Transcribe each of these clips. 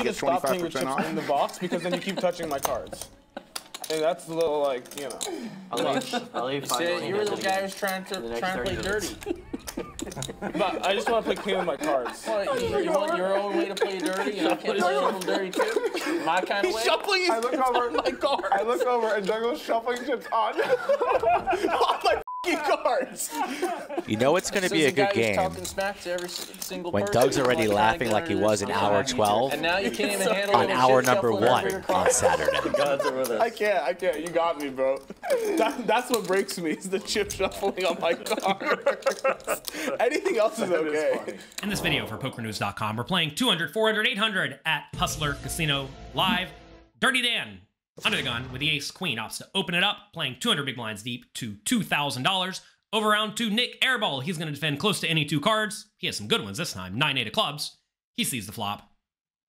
you get just stop putting your 25% chips off? in the box because then you keep touching my cards. Hey, that's a little like, you know. I'll leave $5 You were the guy who's trying to play dirty. But I just want to play clean with my cards. What, you want your own way to play dirty, and I can't play a little dirty too? My kind of way? Shuffling I look over, my cards. I look over, and Jungle's shuffling chips on. On my f***ing cards. You know it's going to be a good game when Doug's already laughing like he was in hour 12 and now you can't even handle on hour number 1 on Saturday. I can't. You got me, bro. That's what breaks me is the chip shuffling on my cards. Anything else is okay. In this video for PokerNews.com, we're playing 200, 400, 800 at Hustler Casino Live. Dirty Dan, under the gun with the ace queen, opts to open it up, playing 200 big blinds deep to $2,000. Over round to Nik Airball. He's going to defend close to any 2 cards. He has some good ones this time. 9-8 of clubs. He sees the flop.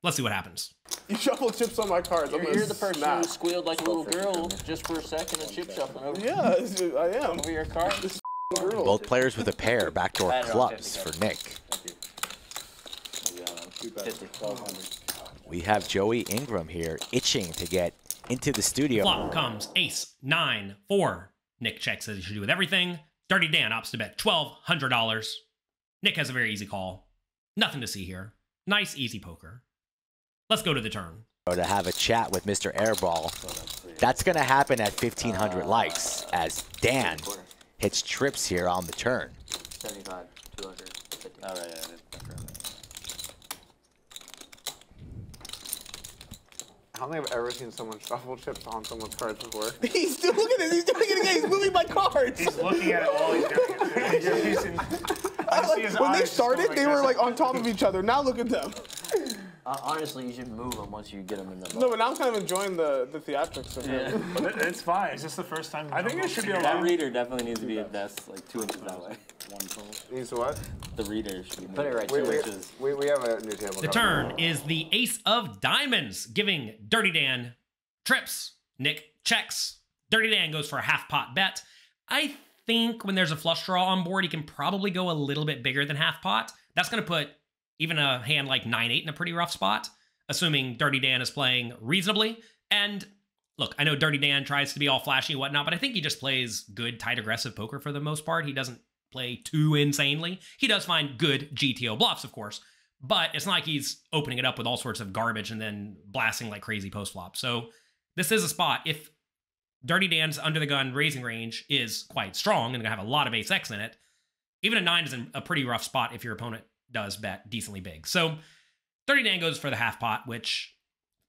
Let's see what happens. You shuffle chips on my cards. You're the person who squealed like a little girl just for a second and chip shuffling over. Yeah, I am. Over your cards. Both players with a pair, backdoor clubs for Nick. We have Joey Ingram here, itching to get into the studio. Flop comes ace, 9, 4. Nick checks as he should do with everything. Dirty Dan opts to bet $1,200. Nick has a very easy call. Nothing to see here. Nice, easy poker. Let's go to the turn. To have a chat with Mr. Airball. That's going to happen at 1,500 likes as Dan hits trips here on the turn. 75, 250. All right, I don't think I've ever seen someone shuffle chips on someone's cards before. He's still looking at this. He's doing it again. He's moving my cards. He's looking at it while he's doing it. When they started, they were like on top of each other. Now look at them. Honestly, you should move them once you get them in the box. No, but now I'm kind of enjoying the theatrics of him. But it's fine. Is this the first time? I think it should be That allowed. reader definitely needs to be at best like 2 inches that way. Needs to what? The reader should be Put it right 2 to inches. We have a new table. The turn is the ace of diamonds, giving Dirty Dan trips. Nick checks. Dirty Dan goes for a half pot bet. I think when there's a flush draw on board, he can probably go a little bit bigger than half pot. That's going to put even a hand like 9-8 in a pretty rough spot, assuming Dirty Dan is playing reasonably. And look, I know Dirty Dan tries to be all flashy and whatnot, but I think he just plays good, tight, aggressive poker for the most part. He doesn't play too insanely. He does find good GTO bluffs, of course, but it's not like he's opening it up with all sorts of garbage and then blasting like crazy post-flop. So this is a spot. If Dirty Dan's under the gun raising range is quite strong and gonna have a lot of ace X in it, even a 9 is in a pretty rough spot if your opponent does bet decently big. So Dirty Dan goes for the half pot, which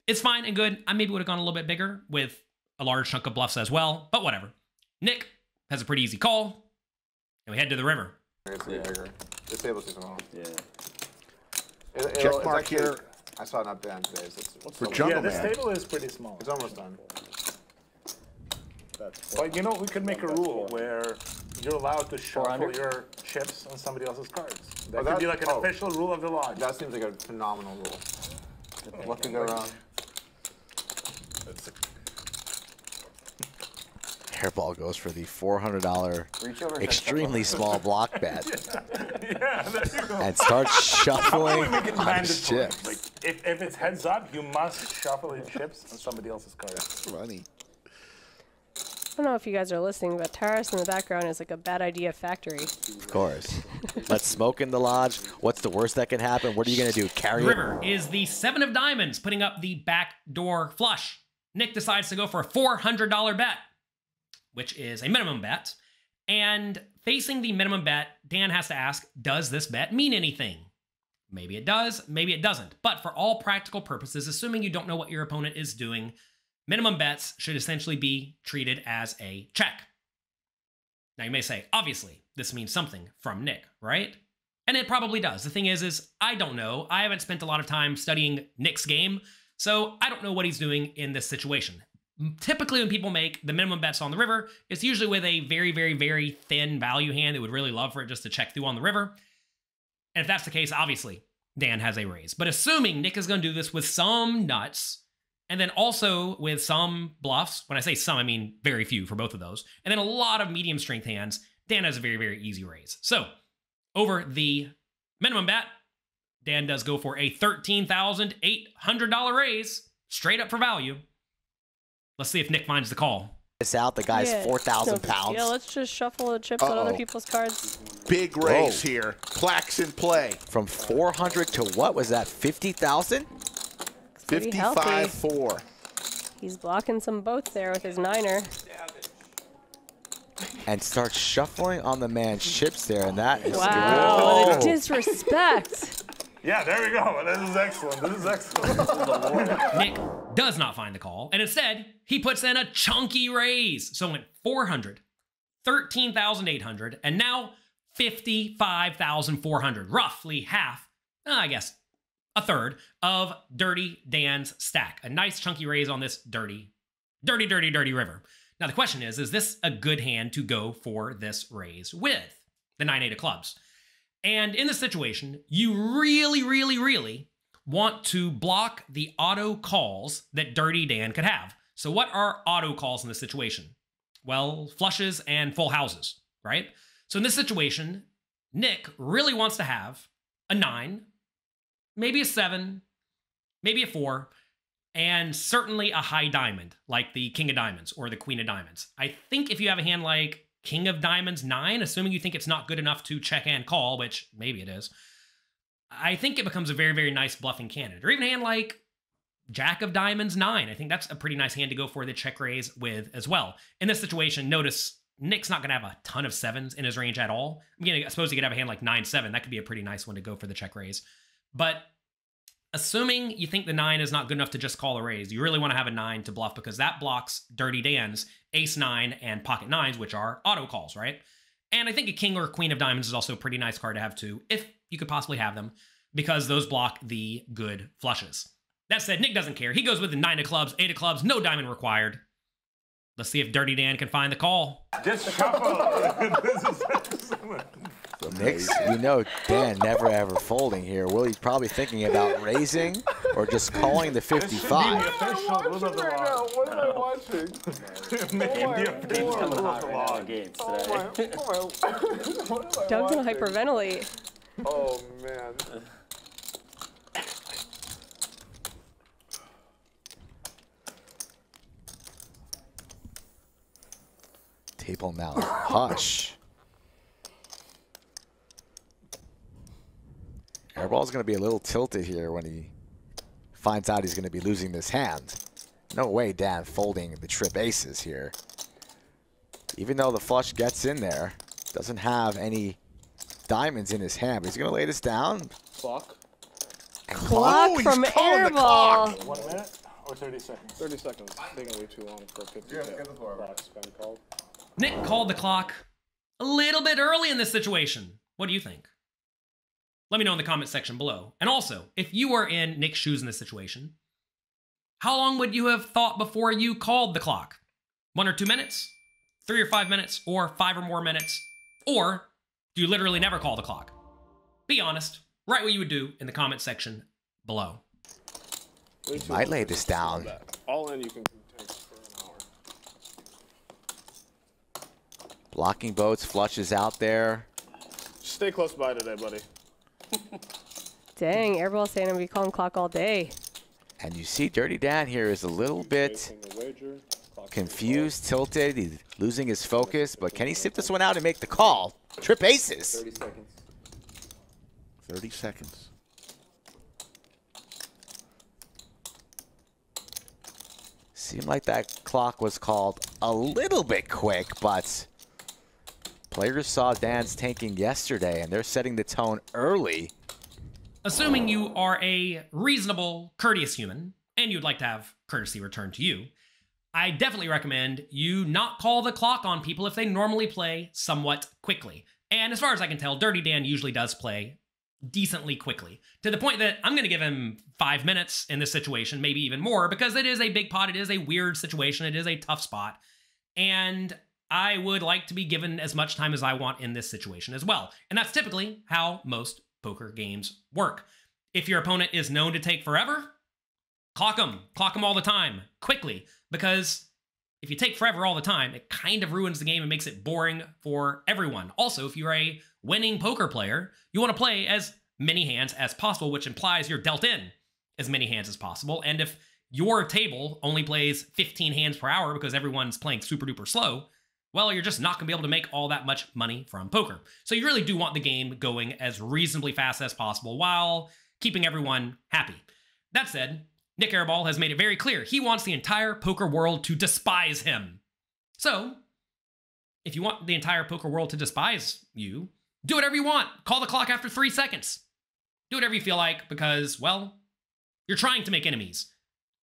is fine and good. I maybe would have gone a little bit bigger with a large chunk of bluffs as well, but whatever. Nick has a pretty easy call, and we head to the river. This table's too small. Yeah. Check mark here. I saw it not down today. So it's For Jungleman. Yeah, this table is pretty small. It's almost done. But you know, we could make a rule where you're allowed to shuffle 400? your chips on somebody else's cards. That Oh, could be like an official rule of the lodge. That seems like a phenomenal rule. What could go wrong? Airball goes for the $400 extremely small block bet. Yeah, there you go. And starts shuffling Make it on his mandatory. chips. Like, if it's heads up, you must shuffle your chips on somebody else's cards. Funny. I don't know if you guys are listening, but Taras in the background is like a bad idea factory. Of course. Let's smoke in the lodge. What's the worst that can happen? What are you going to do? Carry The it? river is the 7 of diamonds, putting up the backdoor flush. Nick decides to go for a $400 bet, which is a minimum bet. And facing the minimum bet, Dan has to ask, does this bet mean anything? Maybe it does, maybe it doesn't. But for all practical purposes, assuming you don't know what your opponent is doing, minimum bets should essentially be treated as a check. Now you may say, obviously, this means something from Nick, right? And it probably does. The thing is I don't know. I haven't spent a lot of time studying Nick's game, so I don't know what he's doing in this situation. Typically when people make the minimum bets on the river, it's usually with a very, very, very thin value hand that would really love for it just to check through on the river. And if that's the case, obviously, Dan has a raise. But assuming Nick is going to do this with some nuts, and then also with some bluffs, when I say some, I mean very few for both of those, and then a lot of medium strength hands, Dan has a very, very easy raise. So over the minimum bet, Dan does go for a $13,800 raise, straight up for value. Let's see if Nick finds the call. This out, the guy's 4,000 pounds. Yeah, let's just shuffle the chips on other people's cards. Big raise here. Clacks in play. From 400 to what was that, 50,000? 55-4. He's blocking some boats there with his niner. And starts shuffling on the man's chips there, and that is wow, what a disrespect. Yeah, there we go. This is excellent. This is excellent. Nick does not find the call, and instead, he puts in a chunky raise. So it went 400, 13,800, and now 55,400. Roughly half, I guess, a third of Dirty Dan's stack. A nice chunky raise on this dirty river. Now the question is this a good hand to go for this raise with? The 9-8 of clubs. And in this situation, you really want to block the auto calls that Dirty Dan could have. So what are auto calls in this situation? Well, flushes and full houses, right? So in this situation, Nick really wants to have a 9, maybe a 7, maybe a 4, and certainly a high diamond, like the King of Diamonds or the Queen of Diamonds. I think if you have a hand like King of Diamonds 9, assuming you think it's not good enough to check and call, which maybe it is, I think it becomes a very nice bluffing candidate. Or even a hand like Jack of Diamonds 9. I think that's a pretty nice hand to go for the check raise with as well. In this situation, notice Nick's not going to have a ton of 7s in his range at all. I suppose he could have a hand like 9-7. That could be a pretty nice one to go for the check raise. But assuming you think the 9 is not good enough to just call a raise, you really want to have a 9 to bluff because that blocks Dirty Dan's Ace-9 and Pocket 9s, which are auto calls, right? And I think a King or Queen of Diamonds is also a pretty nice card to have too, if you could possibly have them, because those block the good flushes. That said, Nick doesn't care. He goes with the 9 of clubs, 8 of clubs, no diamond required. Let's see if Dirty Dan can find the call. Just shuffle. This is excellent. So Nick's, you know, Dan never ever folding here. Willie's probably thinking about raising or just calling the 55. What am I watching? Doug's gonna hyperventilate. Oh, man. Table now. Hush. Airball's going to be a little tilted here when he finds out he's going to be losing this hand. No way Dan folding the trip aces here. Even though the flush gets in there, doesn't have any diamonds in his hand. But he's going to lay this down. Clock. Clock from Airball. 1 minute or 30 seconds? 30 seconds. Taking way too long for a 50 clock spin call. Nick called the clock a little bit early in this situation. What do you think? Let me know in the comment section below. And also, if you were in Nick's shoes in this situation, how long would you have thought before you called the clock? 1 or 2 minutes? 3 or 5 minutes? Or 5 or more minutes? Or do you literally never call the clock? Be honest. Write what you would do in the comment section below. He might lay this down. All in, you can take for an hour. Blocking boats, flushes out there. Stay close by today, buddy. Dang, Airball's saying I'm gonna be calling clock all day. And you see Dirty Dan here is a little bit confused, tilted. He's losing his focus, but can he sip this one out and make the call? Trip aces. 30 seconds. 30 seconds. Seemed like that clock was called a little bit quick, but players saw Dan's tanking yesterday, and they're setting the tone early. Assuming you are a reasonable, courteous human, and you'd like to have courtesy returned to you, I definitely recommend you not call the clock on people if they normally play somewhat quickly. And as far as I can tell, Dirty Dan usually does play decently quickly, to the point that I'm going to give him 5 minutes in this situation, maybe even more, because it is a big pot, it is a weird situation, it is a tough spot, and I would like to be given as much time as I want in this situation as well. And that's typically how most poker games work. If your opponent is known to take forever, clock them all the time, quickly, because if you take forever all the time, it kind of ruins the game and makes it boring for everyone. Also, if you're a winning poker player, you want to play as many hands as possible, which implies you're dealt in as many hands as possible. And if your table only plays 15 hands per hour because everyone's playing super duper slow, well, you're just not going to be able to make all that much money from poker. So you really do want the game going as reasonably fast as possible while keeping everyone happy. That said, Nik Airball has made it very clear he wants the entire poker world to despise him. So, if you want the entire poker world to despise you, do whatever you want. Call the clock after 3 seconds. Do whatever you feel like because, well, you're trying to make enemies.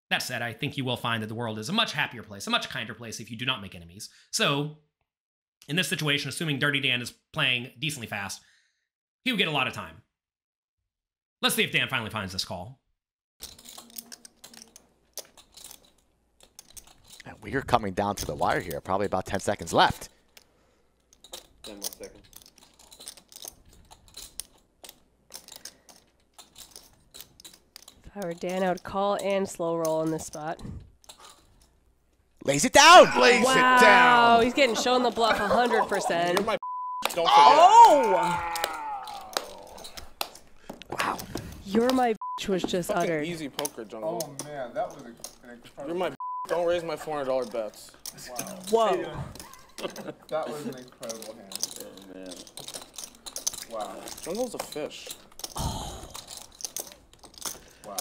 That said, I think you will find that the world is a much happier place, a much kinder place if you do not make enemies. So, in this situation, assuming Dirty Dan is playing decently fast, he would get a lot of time. Let's see if Dan finally finds this call. And we're coming down to the wire here. Probably about 10 seconds left. 10 more seconds. If I were Dan, I would call and slow roll in this spot. Lays it down. Lays Wow, it down. he's getting shown the bluff 100%. You're my don't forget. Oh! Wow. You're my was just Fucking uttered. easy poker, Jungle. Oh man, that was an incredible. You're my don't raise my $400 bets. Whoa. That was an incredible hand. Oh, man. Wow. Jungle's a fish. Wow.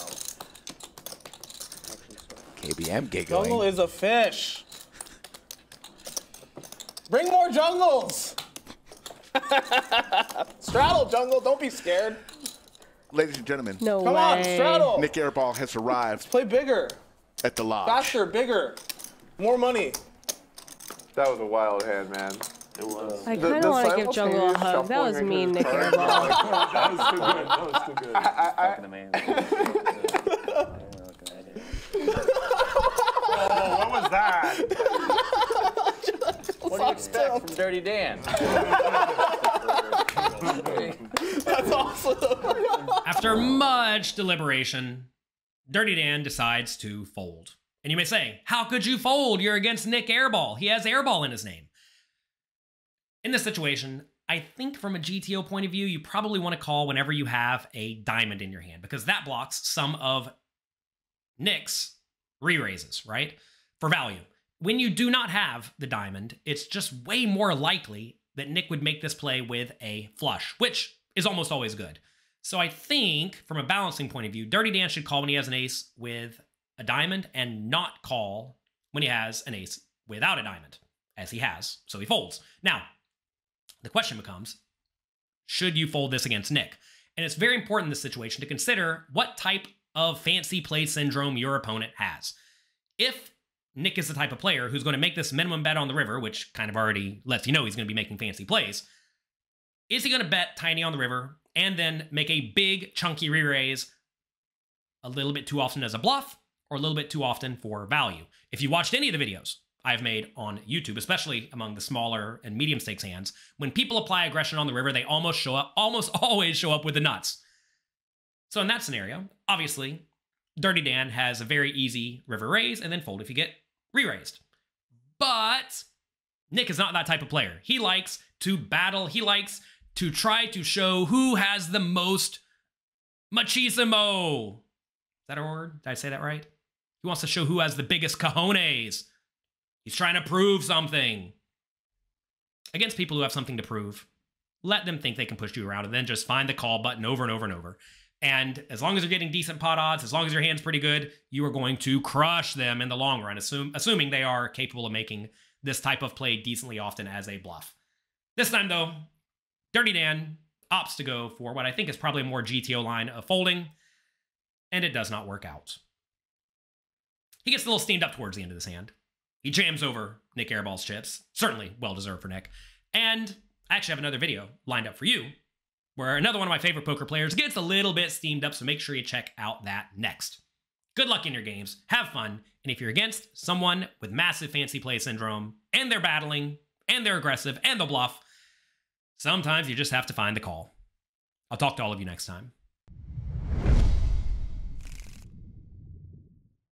KBM giggling. Jungle is a fish. Bring more jungles. Straddle, Jungle. Don't be scared. Ladies and gentlemen, No Come way. on, straddle. Nick Airball has arrived Play bigger. at the lodge. Faster, bigger. More money. That was a wild hand, man. It was. I kind of want to give Jungle a hug. That was mean, Nik Airball. That was too good. That was too good. Fucking amazing. Oh, what was that? What do you expect from Dirty Dan? That's awesome. After much deliberation, Dirty Dan decides to fold. And you may say, how could you fold? You're against Nik Airball. He has Airball in his name. In this situation, I think from a GTO point of view, you probably want to call whenever you have a diamond in your hand, because that blocks some of Nik's re-raises, right? For value. When you do not have the diamond, it's just way more likely that Nik would make this play with a flush, which is almost always good. So I think, from a balancing point of view, Dirty Dan should call when he has an ace with a diamond and not call when he has an ace without a diamond, as he has, so he folds. Now, the question becomes, should you fold this against Nik? And it's very important in this situation to consider what type of fancy play syndrome your opponent has. If Nik is the type of player who's going to make this minimum bet on the river, which kind of already lets you know he's going to be making fancy plays, is he going to bet tiny on the river and then make a big chunky re-raise a little bit too often as a bluff or a little bit too often for value? If you watched any of the videos I've made on YouTube, especially among the smaller and medium stakes hands, when people apply aggression on the river, they almost always show up with the nuts. So in that scenario, obviously, Dirty Dan has a very easy river raise and then fold if you get re-raised. But Nik is not that type of player. He likes to battle. He likes to try to show who has the most machismo. Is that a word? Did I say that right? He wants to show who has the biggest cojones. He's trying to prove something. Against people who have something to prove, let them think they can push you around and then just find the call button over and over and over. And as long as you're getting decent pot odds, as long as your hand's pretty good, you are going to crush them in the long run, assuming they are capable of making this type of play decently often as a bluff. This time, though, Dirty Dan opts to go for what I think is probably a more GTO line of folding, and it does not work out. He gets a little steamed up towards the end of this hand. He jams over Nik Airball's chips. Certainly well-deserved for Nik. And I actually have another video lined up for you where another one of my favorite poker players gets a little bit steamed up, so make sure you check out that next. Good luck in your games. Have fun. And if you're against someone with massive fancy play syndrome, and they're battling, and they're aggressive, and they'll bluff, sometimes you just have to find the call. I'll talk to all of you next time.